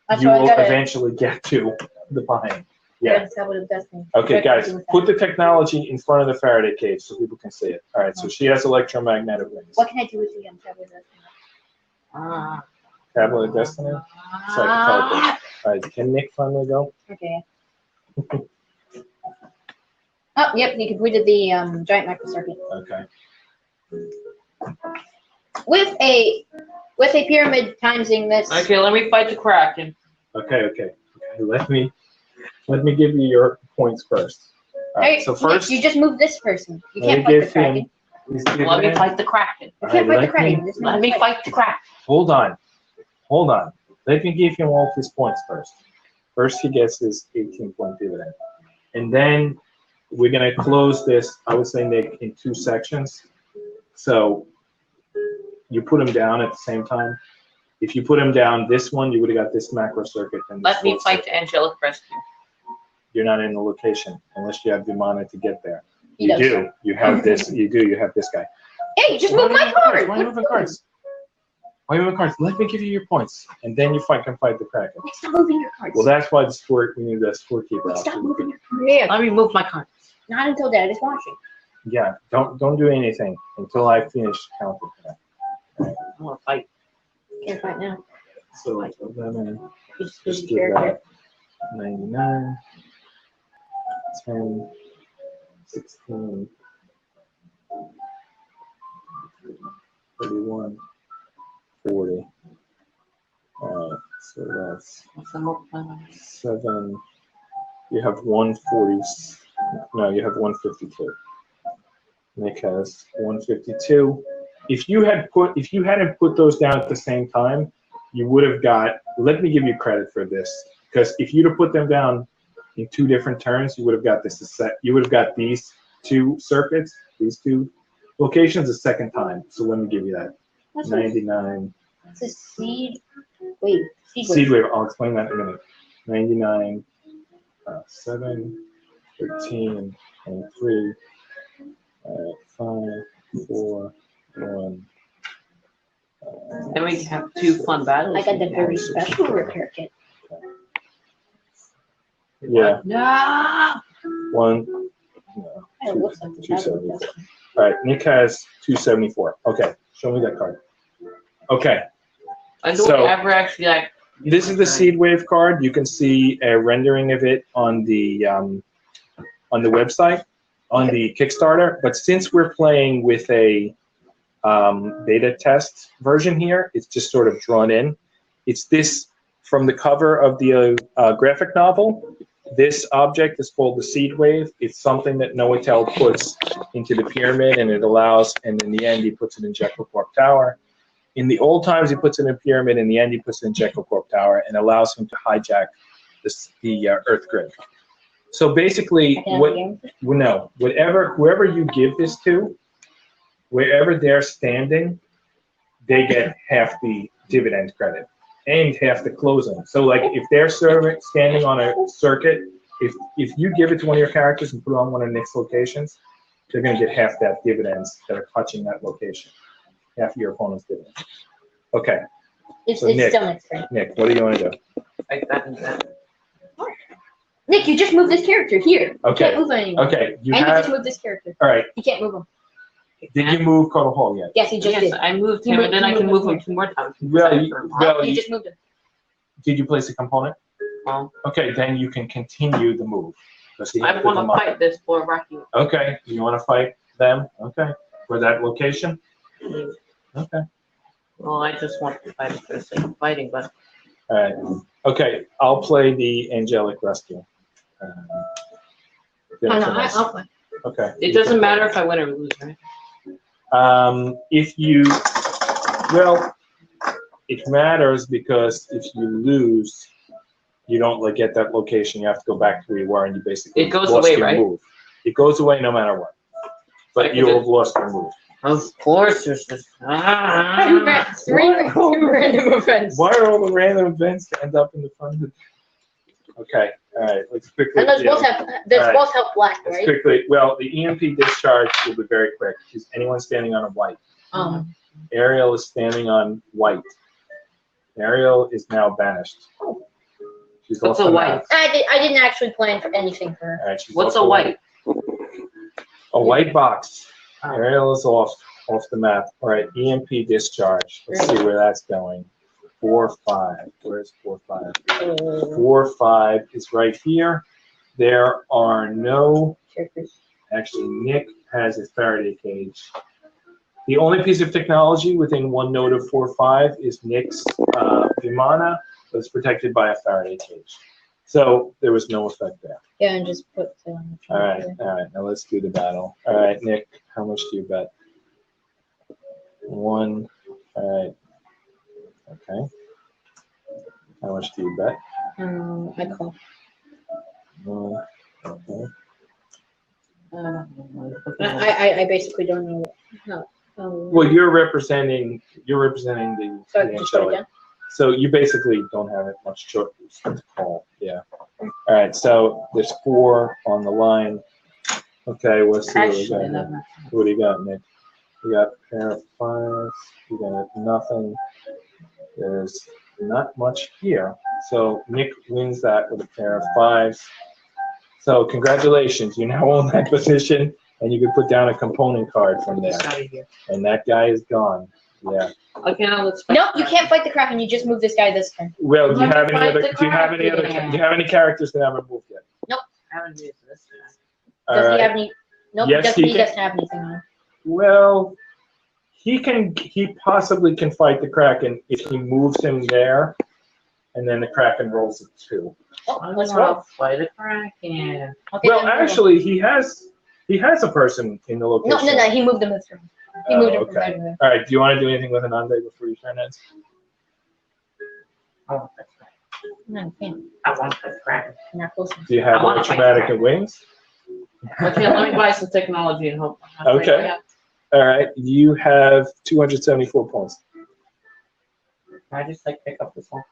That's you why I will gotta. eventually get to the buying, Yeah. Tablet of Destiny. Okay, What can I guys, do with put the technology in front of the Faraday cage so people can see it. All right, so she has electromagnetic wings. What can I do with the Tablet of Destiny? Tablet of Destiny? It's like a teleport. All right, can Nick finally go? Okay. Oh, yep, you completed the giant microcircuit. Okay. With a pyramid timesing this. Okay, let me fight the Kraken. Okay. Let me give you your points first. All right, so first, you just moved this person. You let me can't fight the give Kraken. him his Let me dividend. fight the Kraken. You can't All fight right, the Kraken. This Let me fight the Kraken. Hold on. Let me give him all of his points first. First, he gets his 18-point dividend. And then we're going to close this, I would say, Nick, in 2 sections. So you put him down at the same time. If you put him down this one, you would have got this macro circuit. And this Let me full fight circuit. the Angelic Rescue. You're not in the location unless you have the mana to get there. He You does. do. You have this. You have this guy. Hey, you just moved my card. Why are you moving cards? Why are you moving cards? Let me give you your points, and then you can fight the Kraken. Stop moving your cards. Well, that's why we need the scorekeeper out. Stop moving your cards. Yeah, Let me move my cards. not until Dad is watching. Yeah, don't do anything until I finish counting. I want to fight. Can't fight now. So 11, You just just moved give your character. that 99, 10, 16, 31, 40. So that's What's the multiplier? 7. You have 140. No, you have 152. Nick has 152. If you hadn't put those down at the same time, you would have got. Let me give you credit for this, because if you'd have put them down in 2 different turns, you would have got this set. You would have got these 2 circuits, these 2 locations a second time. So let me give you that. That's 99. It's a seed. Wait, Seed wave. I'll explain that in a minute. 99, 7, 13, and 3, 5, 4, 1. Then we can have 2 fun battles. I got the very special repair kit. Yeah, No! 1. No, It looks like the Tablet of 274. Destiny. All right, Nick has 274. Okay, show me that card. Okay, I don't So- ever actually like. this is the seed wave card. You can see a rendering of it on the website, on the Kickstarter. But since we're playing with a beta test version here, it's just sort of drawn in. It's this from the cover of the graphic novel. This object is called the seed wave. It's something that Noetel puts into the pyramid, and it allows, and in the end, he puts it in Jekyll Corp Tower. In the old times, he puts it in a pyramid. In the end, he puts it in Jekyll Corp Tower and allows him to hijack the Earth grid. So basically, whoever you give this to, wherever they're standing, they get half the dividend credit and half the closing. So like if they're standing on a circuit, if you give it to one of your characters and put it on one of the next locations, they're going to get half that dividends that are touching that location. Half of your opponent's dividends. Okay. It's So Nick. still Nick's turn. Nick, what do you want to do? Like that and that. Nick, you just moved this character here. You Okay. can't move him anymore. Okay. And you just moved this character. All right. You can't move him. Did you move Carter Hall yet? Yes, he just Yes, did. I moved You him, moved- and then you I can moved move him him 2 more times. Well, You just moved him. Did you place a component? Well, Okay, then you can continue the move. Because he I put want them to up. fight this for Rocky. Okay, you want to fight them? Okay, for that location? Okay. Well, I just want to fight it for the sake of fighting, but All right. Okay, I'll play the Angelic Rescue. I'll play. Okay. it doesn't matter if I win or lose, right? If you, well, it matters because if you lose, you don't like get that location. You have to go back to where you were, and you basically It goes lost away, your right? move. It goes away no matter what. But Like, you is have lost your move. Of course, there's this. Three random events. Why are all the random events to end up in the front of the? Okay, all right. Let's quickly. And those deal. both have All right. black, Let's right? quickly. Well, the EMP discharge will be very quick. Is anyone standing on a white? Ariel is standing on white. Ariel is now banished. She's What's off a the white? map. I didn't actually plan for anything for her. All right, she's What's off a the white? A white box. Oh. Ariel is off the map. All right, EMP discharge. Let's see where that's going. 4, 5. Where's 4, 5? 4, 5 is right here. There are no. Actually, Nick has a Faraday cage. The only piece of technology within one node of 4, 5 is Nick's Vimana that's protected by a Faraday cage. So there was no effect there. Yeah, and just put. All right. Now let's do the battle. All right, Nick, how much do you bet? 1. All right. Okay. How much do you bet? I call. 1. Okay. I basically don't know. No. Well, you're representing the So I can just put it angelic. down? So you basically don't have it much choice to call. Yeah. All right. So there's 4 on the line. Okay. Let's see Actually, what do you got, Nick? You got a pair of 5s. You got nothing. There's not much here. So Nick wins that with a pair of 5s. So congratulations, you now own that position, and you can put down a component card from there. And that guy is gone. Yeah. Okay, now let's. No, you can't fight the Kraken. You just move this guy this turn. Well, do you Let have me any fight other? the Do you have any other? Kraken. Do you have any characters that haven't moved yet? I haven't used this All Does right. he have any? Nope, Yes, he he doesn't have anything on. Well, he possibly can fight the Kraken if he moves him there, and then the Kraken rolls a 2. Oh, I let's want roll. to fight a Kraken. Okay, Well, then roll. actually, he has a person in the location. No, he moved him this turn. He moved him from okay. right there. All right. Do you want to do anything with Anande before your turn ends? I want that Kraken. No, you can't. I want that Kraken. You're not close enough. Do you have I wanna fight Electromagnate Kraken. wings? Okay, let me buy some technology and hope. Okay. All right. You have 274 points. Can I just pick up this one?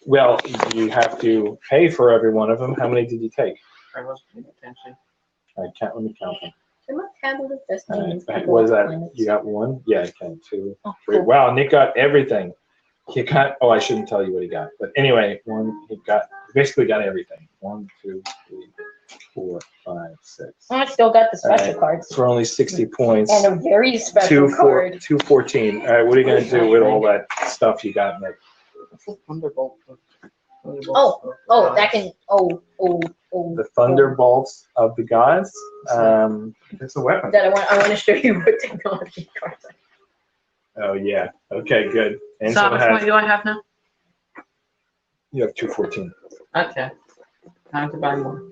Well, you have to pay for every one of them. How many did you take? I wasn't paying attention. All right, let me count them. My tablet of destiny All is right. people What is that? planets. You got 1? Yeah, okay, 2, Oh, 3. cool. Wow, Nick got everything. He got. Oh, I shouldn't tell you what he got. But anyway, he basically got everything. 1, 2, 3, 4, 5, 6. Oh, I still got the special Alright. cards. For only 60 points. And a very special 214. All right, what are you gonna do with all that stuff you got, Nick? Thunderbolt. Oh, that can. Oh. The thunderbolts of the gods. It's a weapon. That I want to show you what technology cards are. Oh yeah. Okay, good. And So how much money do I have now? you have 214. Okay. Time to buy more.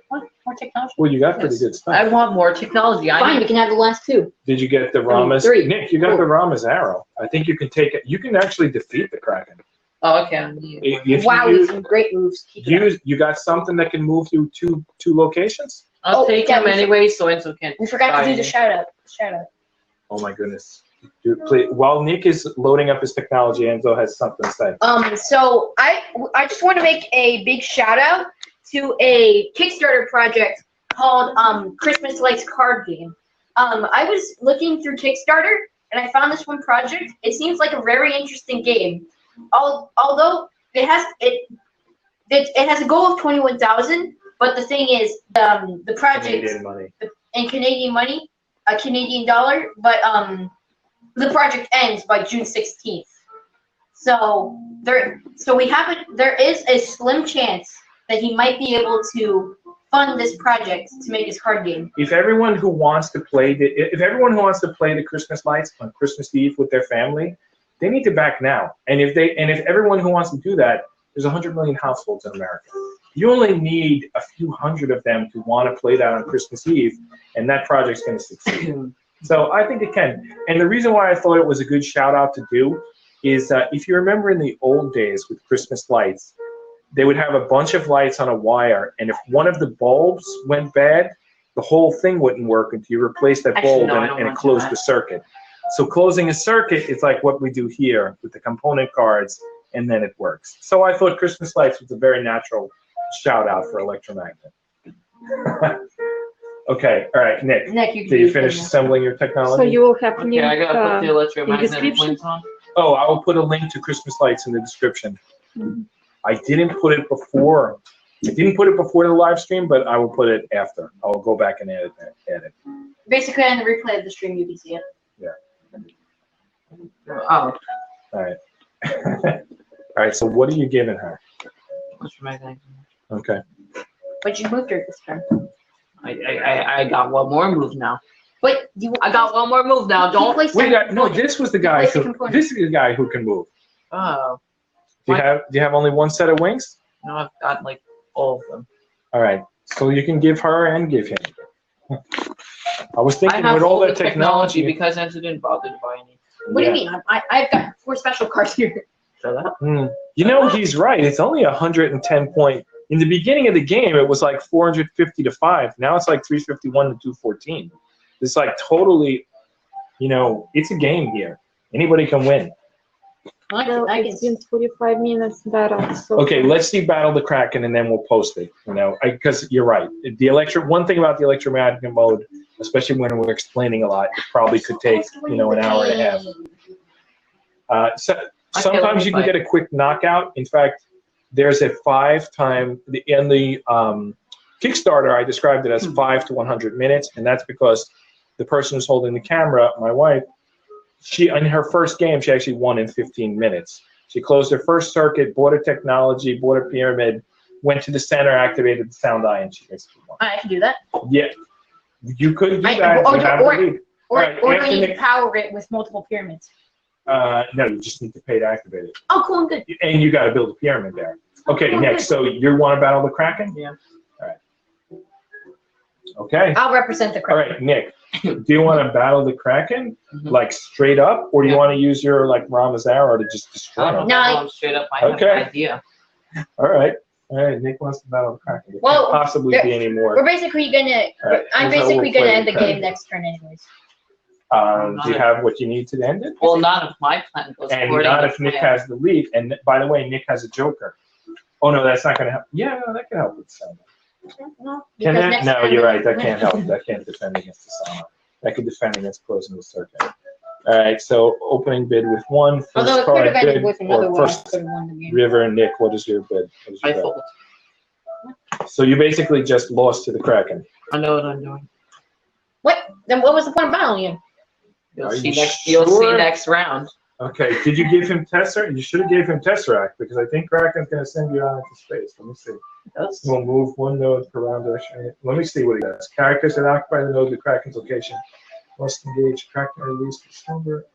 What? More technology? Well, you got pretty Yes. good stuff. I want more technology. Fine, you can have the last 2. Did you get the Rama's? 3. Nick, you got Cool. the Rama's arrow. I think you can take it. You can actually defeat the Kraken. Oh, okay. I'm gonna use one. If Wow, you these some great moves. Keep it up. you got something that can move through two locations? I'll Oh, take yeah, him anyway, so Enzo can't. We forgot to do buy the me. shout out. Oh my goodness. Please, while Nick is loading up his technology, Enzo has something to say. So I just want to make a big shout out to a Kickstarter project called Christmas Lights Card Game. I was looking through Kickstarter and I found this one project. It seems like a very interesting game. Although it has a goal of 21,000, but the thing is the project Canadian money. in Canadian money, a Canadian dollar, but the project ends by June 16th. So there is a slim chance that he might be able to fund this project to make his card game. If everyone who wants to play the Christmas lights on Christmas Eve with their family, they need to back now. And if everyone who wants to do that, there's 100 million households in America. You only need a few hundred of them to want to play that on Christmas Eve, and that project's going to succeed. So I think it can. And the reason why I thought it was a good shout out to do is if you remember in the old days with Christmas lights, they would have a bunch of lights on a wire, and if one of the bulbs went bad, the whole thing wouldn't work until you replaced that Actually, bulb no, I don't and it want to closed do the that. circuit. So closing a circuit is like what we do here with the component cards, and then it works. So I thought Christmas lights was a very natural shout out for Electromagnate. Okay, all right, Nick. Nick, you can Did you do finish it. assembling your technology? So you will have Okay, new I gotta put the electromagnetic description? points on. Oh, I will put a link to Christmas lights in the description. I didn't put it before. I didn't put it before the live stream, but I will put it after. I'll go back and add it. Basically, on the replay of the stream, you can see it. Oh, All right. All right. So what are you giving her? what's my thing? Okay. But you moved her this turn. I got one more move now. But I got one more move now. Don't. place Wait, no. This was the guy Replace the who. component. This is the guy who can move. Oh, Do you have only one set of wings? no, I've got like all of them. All right. So you can give her and give him. I was I thinking have with all the that technology. because Enzo didn't bother to buy any. What do you mean? I've got 4 special cards here. Shut up. You know, he's right. It's only 110 point. In the beginning of the game, it was like 450 to 5. Now it's like 351 to 214. It's like totally, you know, it's a game here. Anybody can win. Well, it's been 45 minutes battle. So Okay, let's see Battle the Kraken, and then we'll post it. You know, because you're right. One thing about the Electromagnate Mode, especially when we're explaining a lot, it probably could take, you know, an hour and a half. Sometimes you can get a quick knockout. In fact, there's a 5-time in the Kickstarter. I described it as 5 to 100 minutes, and that's because the person who's holding the camera, my wife, she in her first game she actually won in 15 minutes. She closed her first circuit, bought a technology, bought a pyramid, went to the center, activated the sound eye, and she basically won. I can do that. Yeah, you could do that. You have the lead. Or Alright, do I after need to Nick- power it with multiple pyramids? No, you just need to pay to activate it. Oh, cool, I'm good. And you got to build a pyramid there. Okay, Oh, next. So you want to battle the Kraken? Yeah. All right. Okay. I'll represent the All Kraken. right, Nick. Do you want to battle the Kraken Mhm. like straight up, or do you Yeah. want to use your like Ramazaro to just destroy I him? No, don't know. Straight up, I have Okay. no idea. All right. All right. Nick wants to battle the Kraken. There Well, can't possibly be any We're more. basically gonna. All right, I'm here's how basically we'll gonna play end the Kraken. game next turn, anyways. Do you have what you need to end it? Well, not if my plan goes And according not to if Nick plan. has the lead. And by the way, Nick has a Joker. Oh no, that's not going to help. Yeah, no, that can help with sound. No, Can because that? next No, turn you're we- right. That can't help. That can't defend against the Sama. That could defend against closing the circuit. All right. So opening bid with 1. First Although it could card have ended bid with another or one. I first could have won the game. river. Nick, what is your bid? What is your I bid? fold. So you basically just lost to the Kraken. I know what I'm doing. What? Then what was the point of battling him? You'll Are see you next. You'll see sure? next round. Okay. Did you give him Tesseract? You should have gave him Tesseract because I think Kraken's going to send you out into space. Let me see. That's We'll move 1 node per round direction. Let me see what he does. Characters that occupy the node of the Kraken's location must engage Kraken or release the number.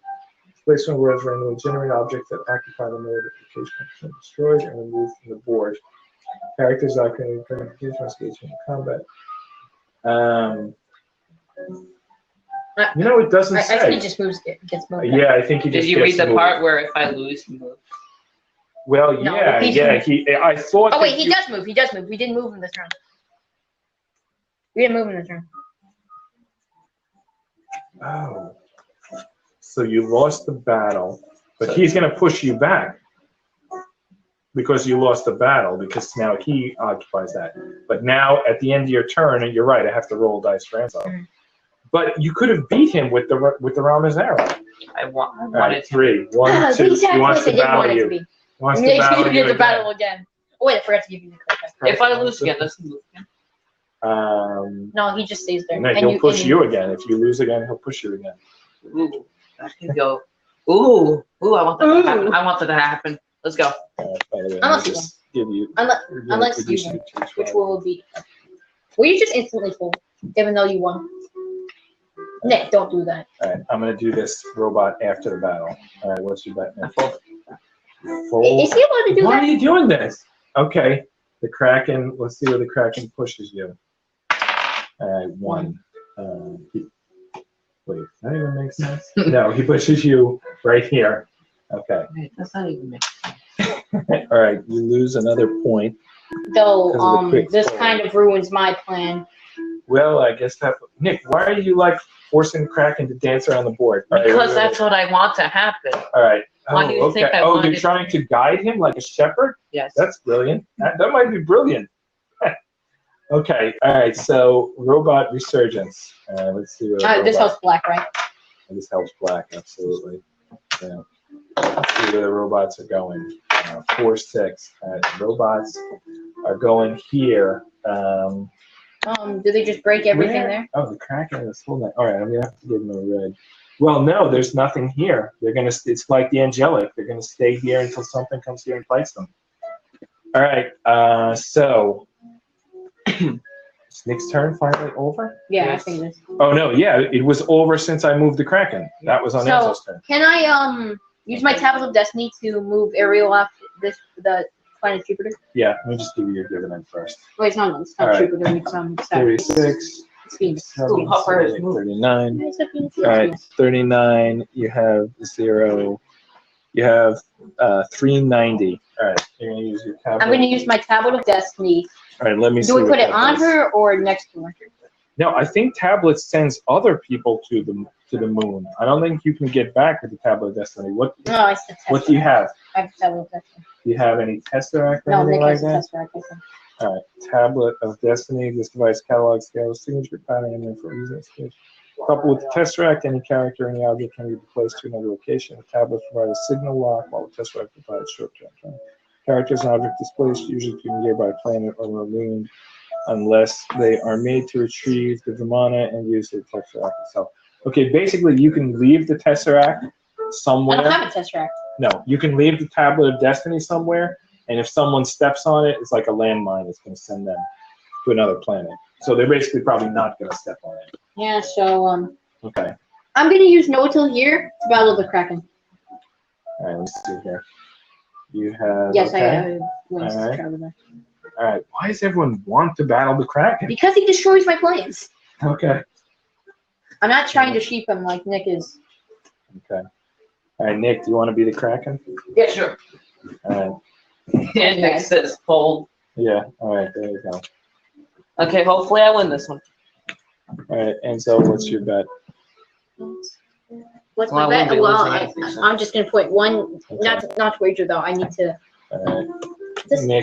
Placement whereas randomly generate objects that occupy the node of the location are destroyed and removed from the board. Characters that occupy the Kraken's location must engage in combat. You know, it doesn't I think he say. just gets moved. Yeah, I think he Did just you read gets the moved. part where if I lose, you move? Well, No, yeah, he yeah. didn't. I thought. Oh wait, that he you- does move. He does move. We didn't move him this round. We didn't move him this round. Oh. So you lost the battle, but he's going to push you back because you lost the battle because now he occupies that. But now at the end of your turn, and you're right, I have to roll dice for Enzo. Mhm. But you could have beat him with the Ramazaro. I All right, wanted to. 3, 1, 2. Exactly He wants what to I didn't battle want it to you. be. He wants to Yeah, battle you you get the again. battle again. Oh wait, I forgot to give you the card. If I lose again, does he move again? No, he just stays there. And then And he'll push and you again. If you lose again, he'll push you again. Ooh, that could go. Ooh, I want that to happen. I want that to happen. Let's go. By the way, Unless let me you just give you. Unless you win, which will be. Will you just instantly fold, even though you won? Nick, don't do that. All right, I'm going to do this robot after the battle. All right, what's your bet I now? fold. Fold. Is he allowed to do Why are that? you doing this? Okay, the Kraken. Let's see where the Kraken pushes you. All right, 1. Wait, that even makes sense? No, he pushes you right here. Okay. Wait, that's not even me. All right, you lose another point. Though, Because of the quick this fold. kind of ruins my plan. Well, I guess that. Nick, why are you like forcing Kraken to dance around the board? All right, Because wait, that's what I want to happen. All right. Why do you okay. think I Oh, wanted you're to- trying to guide him like a shepherd? Yes. That's brilliant. That might be brilliant. Okay. All right. So, robot resurgence. Let's see where. This helps black, right? This helps black. Absolutely. Yeah. Let's see where the robots are going. 4, 6. Robots are going here. Do they just break everything Where? there? Oh, the Kraken is full. All right, I'm gonna have to give them a red. Well, no, there's nothing here. They're gonna. It's like the angelic. They're gonna stay here until something comes here and fights them. All right. So, is Nick's turn finally over? Yeah, Yes. I think it is. Oh no, yeah, it was over since I moved the Kraken. That was on So- Enzo's turn. Can I use my Tablet of Destiny to move Ariel off the planet Jupiter? Yeah, let me just give you your dividend first. Wait, it's not All Jupiter. right. It's 36. It's Venus. 7, how far is it? 39. It's a Venus. All right, 39. You have 0. You have 390. All right, you're gonna use your tablet. I'm going to use my Tablet of Destiny. All right, let me see. Do we what put it that on does. her or next to her? No, I think tablet sends other people to the moon. I don't think you can get back with the tablet of destiny. What No, I said Tesseract. what do you have? I have Tablet of Destiny. Do you have any Tesseract or No, anything Nick like has that? Tesseract. I think. All right, tablet of destiny. This device catalogs scales signature pattern and for using space. Coupled with the Tesseract, any character, any object can be placed to another location. The tablet provides a signal lock, while the Tesseract provides short-term time. Characters and objects displaced usually can be nearby a planet or removed unless they are made to retrieve the Vimana and use the Tesseract itself. Okay, basically you can leave the Tesseract I somewhere. don't have a Tesseract. No, you can leave the Tablet of Destiny somewhere, and if someone steps on it, it's like a landmine. It's going to send them to another planet. So they're basically probably not going to step on it. Yeah, so Okay. I'm going to use No-Till here to battle the Kraken. All right, let's see here. You have. Yes, okay. I have ways All right. to travel there. All right. Why does everyone want to battle the Kraken? Because he destroys my plans. Okay. I'm not trying to sheep him like Nick is. Okay. All right, Nick, do you want to be the Kraken? Yeah, sure. All And Nick says fold. right. Yeah. All right. There you go. Okay, hopefully I win this one. All right. And so, what's your bet? What's Well, I my won't bet? be Well, losing anything, so. I'm just going to put one. Okay. Not to wager though. I need to. All right.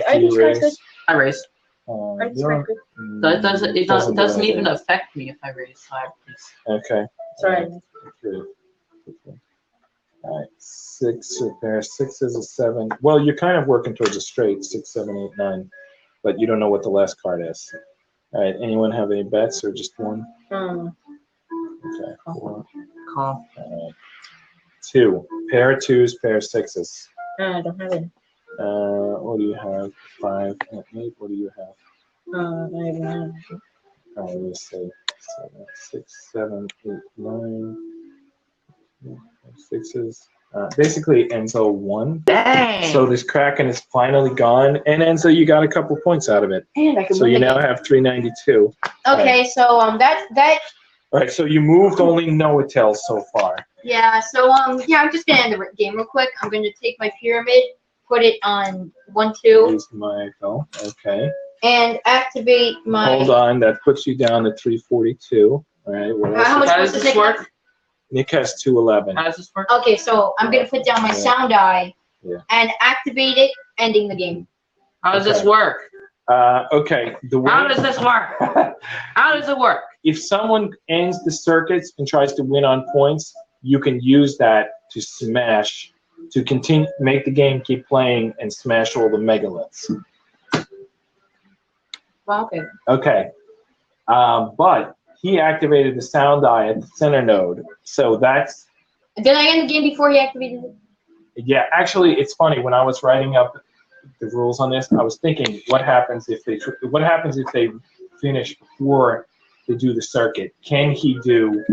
Are you these cards good? raise. I raise. Are these You're- cards good? So it doesn't do doesn't even anything. affect me if I raise 5, please. Okay. Sorry. Three. Okay. All right. 6 there. 6 is a 7. Well, you're kind of working towards a straight 6, 7, 8, 9, but you don't know what the last card is. All right. Anyone have any bets or just one? Okay. 4. Call. All right. 2. Pair of 2s, pair of 6s. I don't have it. What do you have? 5 and 8. What do you have? I have one. All right, let me see. 6, 7, 8, 9. 6s. Basically, Enzo won. Dang! So this Kraken is finally gone, and Enzo, you got a couple points out of it. And I can So win you the now game. have 392. Okay, so that All right, so you moved only Noatel so far. yeah, so yeah, I'm just gonna end the game real quick. I'm gonna take my pyramid, put it on 1, 2, Use my go. Okay. and activate my. Hold on, that puts you down to 342. All right. What else? How much How was does the this ticket? work? Nick has 211. How does this work? Okay, so I'm gonna put down my Yeah. sound die Yeah. and activate it, ending the game. How does this Okay. work? Okay. The way How does this work? How does it work? if someone ends the circuits and tries to win on points, you can use that to smash, to continue, make the game keep playing and smash all the megaliths. Well, okay. Okay. But he activated the sound die at the center node. So that's, Did I end the game before he activated it? yeah, actually, it's funny. When I was writing up the rules on this, I was thinking, what happens if they finish before they do the circuit? Can he do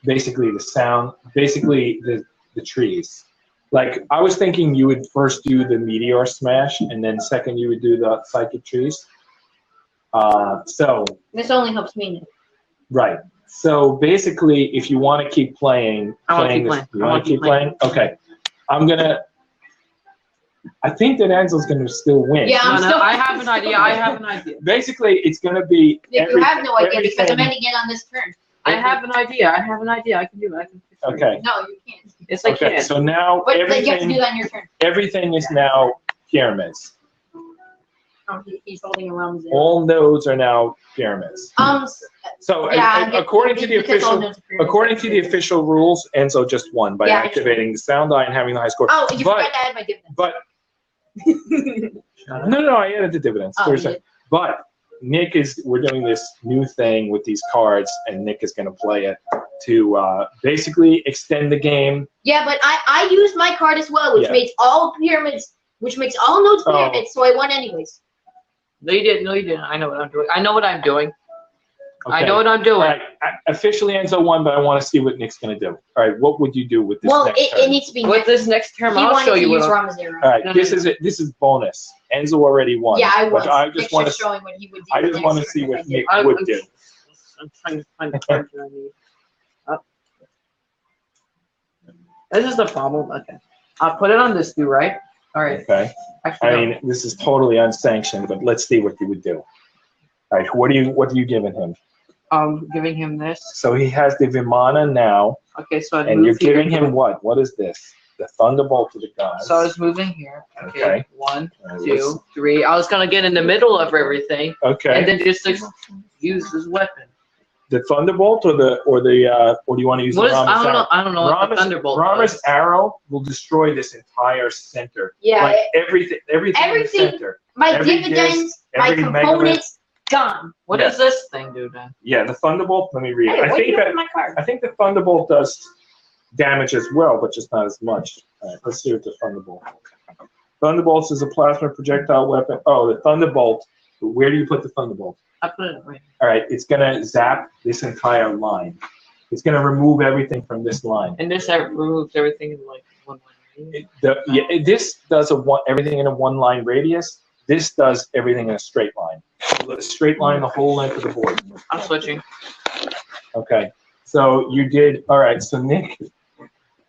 basically the sound, basically the trees? Like, I was thinking you would first do the meteor smash, and then second you would do the psychic trees. So, This only helps me. right. So basically, if you want to keep playing, I wanna keep this, playing. you I want wanna to keep keep playing. playing? Okay. I think that Enzo's gonna still win. Yeah, I'm No, still. I have an idea. I have an idea. Basically, it's gonna be. Nick, you have no idea because I'm everything- ending it on this turn. I have an idea. I have an idea. I can do it. I can fix it. Okay. No, you can't. Yes, I Okay. can. So now But you have to do everything that on your turn. is now pyramids. Oh, he's holding around zero. All nodes are now pyramids. So Yeah. according to the official rules, Enzo just won by Yeah, activating the sound die and having the high score. Oh, you But- forgot to add my dividends. But No, I added the dividends. Oh, you did. But we're doing this new thing with these cards, and Nick is going to play it to basically extend the game. Yeah, but I used my card as well, which Yeah. makes all pyramids, which makes all nodes pyramids, so I won anyways. No, you didn't. No, you didn't. I know what I'm doing. I know what I'm doing. I Okay. know what I'm All doing. right, officially Enzo won, but I want to see what Nick's going to do. All right, what would you do with this Well, next turn? it needs to be With next. this next term, He I'll wanted show to you use what. Rama Zero. All right, No, this no, is it. This is bonus. Enzo already won. Yeah, I but was. I just want to. showing what he would do. I just next want to turn see if I what did. Nick I'm would do. trying to find the cards that I need. This is the problem. Okay. I'll put it on this dude, right? All right. Okay. Actually, I no. mean, this is totally unsanctioned, but let's see what he would do. All right, what are you giving him? Giving him this. So he has the Vimana now, Okay, so I and move you're giving here. him what? What is this? The Thunderbolt to the gods. So I was moving here. Okay. Okay. 1, All right, 2, 3. I was gonna get in the middle of everything, Okay. and then just like, use this weapon. The Thunderbolt or do you want to use What is? the Rama's I don't know. arrow? I don't know what the Thunderbolt Rama's was. arrow will destroy this entire center. Yeah, Like everything in the Everything- center. my every dividends, disc, my every components, gone. What Yeah. does this thing do then? Yeah, the Thunderbolt. Let me read Hey, it. what are you doing with my card? I think the Thunderbolt does damage as well, but just not as much. All right, let's see what the Thunderbolt. Thunderbolt is a plasma projectile weapon. Oh, the Thunderbolt. Where do you put the Thunderbolt? I put it right. All right, it's gonna zap this entire line. It's gonna remove everything from this line. And this removes everything in like 1 line. This does everything in a one-line radius. This does everything in a straight line. A straight line the whole length of the board. I'm switching. Okay, so you did, all right, so Nick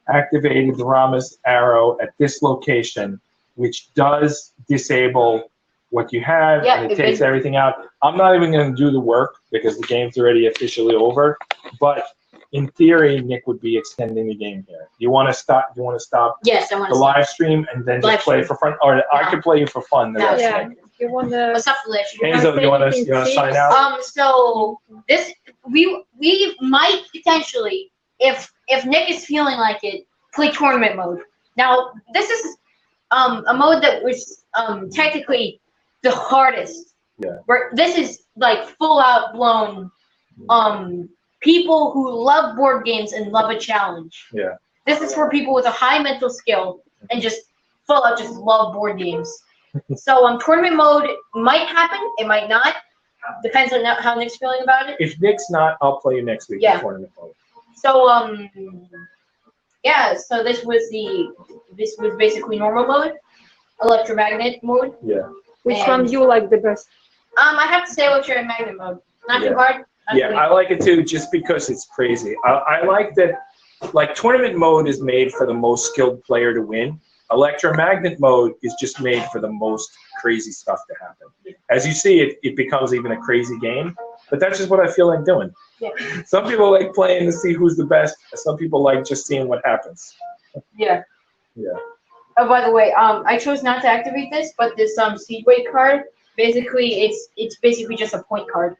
activated the Rama's arrow at this location, which does disable what you have, Yeah, and it it takes did. everything out. I'm not even gonna do the work because the game's already officially over, but in theory, Nick would be extending the game here. You wanna stop Yes, I want the to. live stream and then just Live play stream. for fun, or I No. could play you for fun the No. rest Yeah, of it. you want the What's up, Felish? Enzo, you wanna sign out? So this we might potentially, if Nick is feeling like it, play tournament mode. Now this is a mode that was technically the hardest. Yeah. Where this is like full out blown. People who love board games and love a challenge. Yeah. This is for people with a high mental skill and just full out just love board games. So tournament mode might happen, it might not. Depends on how Nick's feeling about it. If Nick's not, I'll play you next week Yeah. in tournament mode. So yeah, so this was basically normal mode, electromagnet mode. Yeah. which And- one you like the best? I have to say electromagnet mode. Not Yeah. too hard. not Yeah, too I like it too, just because it's crazy. I like that, like, tournament mode is made for the most skilled player to win. Electromagnet mode is just made for the most crazy stuff to happen. As you see, it becomes even a crazy game, but that's just what I feel like doing. Yeah. Some people like playing to see who's the best. Some people like just seeing what happens. Yeah. Yeah. Oh, by the way, I chose not to activate this, but this Speedway card, basically, it's basically just a point card.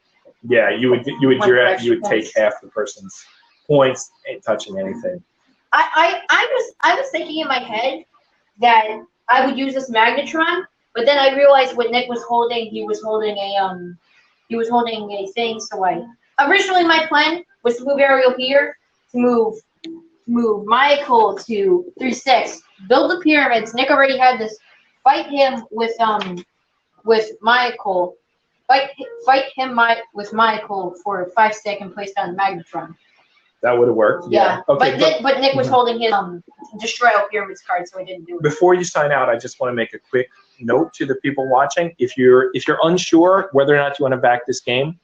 Yeah, you would One for extra take points. half the person's points ain't touching anything. I was thinking in my head that I would use this magnetron, but then I realized what Nick was holding. He was holding a thing. So originally my plan was to move Ariel here, to move Michael to 3-6, build the pyramids. Nick already had this. Fight him with Michael. Fight him with Michael for 5-second place down the magnetron. That would have worked. Yeah. Okay. But Nick was holding his destroy all pyramids card, so I didn't do it. Before you sign out, I just want to make a quick note to the people watching. If you're unsure whether or not you want to back this game,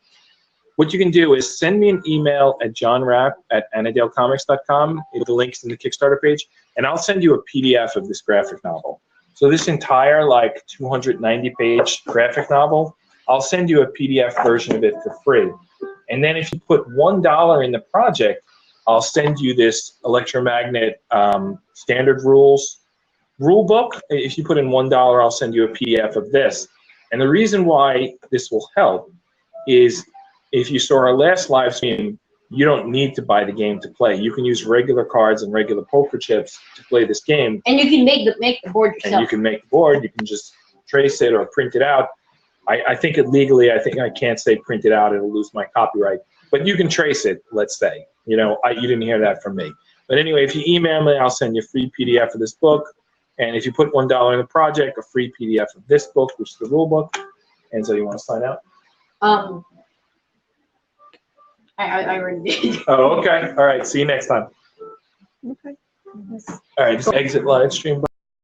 what you can do is send me an email at johnrapp@annadalecomics.com. The link's in the Kickstarter page, and I'll send you a PDF of this graphic novel. So this entire 290-page graphic novel, I'll send you a PDF version of it for free. And then if you put $1 in the project, I'll send you this electromagnet standard rules rule book. If you put in $1, I'll send you a PDF of this. And the reason why this will help is if you saw our last live stream, you don't need to buy the game to play. You can use regular cards and regular poker chips to play this game. And you can make the board yourself. And you can make the board. You can just trace it or print it out. I think it legally, I think I can't say print it out. It'll lose my copyright. But you can trace it, let's say. You know, you didn't hear that from me. But anyway, if you email me, I'll send you a free PDF of this book. And if you put $1 in the project, a free PDF of this book, which is the rule book. And so you want to sign out? I already did. Oh, okay. All right. See you next time. Okay. All right. Just exit live stream.